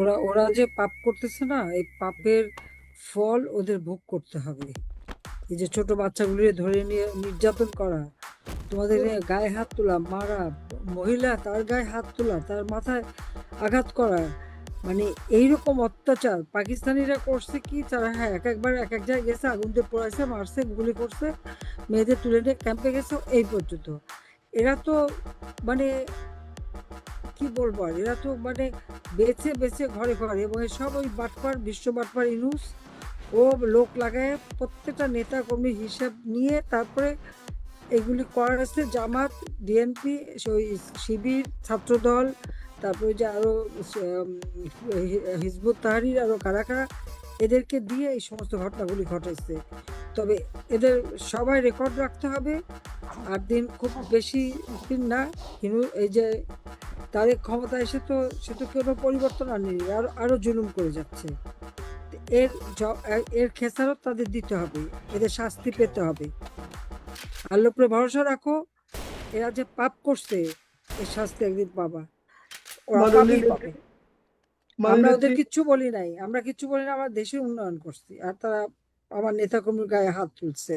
ওরা ওরা যে পাপ করতেছে না, এই পাপের ফল ওদের ভোগ করতে হবে। এই যে ছোট বাচ্চাগুলির ধরে নিয়ে নির্যাতন করা, তোমাদের গায়ে হাত তোলা, মারা, মহিলা তার গায়ে হাত তোলা, তার মাথায় আঘাত করা, মানে এইরকম অত্যাচার পাকিস্তানিরা করছে কি, তারা হ্যাঁ এক একবার এক এক জায়গায় গেছে, আগুন দিয়ে পোড়াইছে, মারছে, গুলি করছে, মেয়েদের তুলে নিয়ে ক্যাম্পে গেছে, এই পর্যন্ত। এরা তো মানে কি বলবো, আর এরা তো মানে বেছে বেছে ঘরে ঘরে, এবং সব ওই বাটপার, বিশ্ব বাটপার ইনুস, ও লোক লাগায় প্রত্যেকটা নেতা কর্মীর হিসাব নিয়ে তারপরে এগুলি করাচ্ছে। জামাত, বিএনপি, ওই শিবির, ছাত্রদল, তারপরে যে আরো হিজবুত তাহরির, আরো কারা কারা, এদেরকে দিয়ে এই সমস্ত ঘটনাগুলি ঘটাইছে। তবে এদের সবাই রেকর্ড রাখতে হবে। আর দিন খুব বেশি দিন না, কিন্তু এই যে তাদের ক্ষমতা এসে তো সে তো কোনো পরিবর্তন আনেনি, আরো আরো জুলুম করে যাচ্ছে। এর এর খেসারত তাদের দিতে হবে, এদের শাস্তি পেতে হবে। আল্লাহর উপরে ভরসা রাখো, এরা যে পাপ করছে এর শাস্তি একদিন পাবা, ওরা মাননীয় পাবেই নেত্রী, পাবে। আমরা মাননীয় ওদের নেত্রী, কিচ্ছু বলি নাই, আমরা কিচ্ছু বলি না, আমরা দেশের উন্নয়ন করছি, আর তারা আমার নেতাকর্মীর গায়ে হাত তুলছে।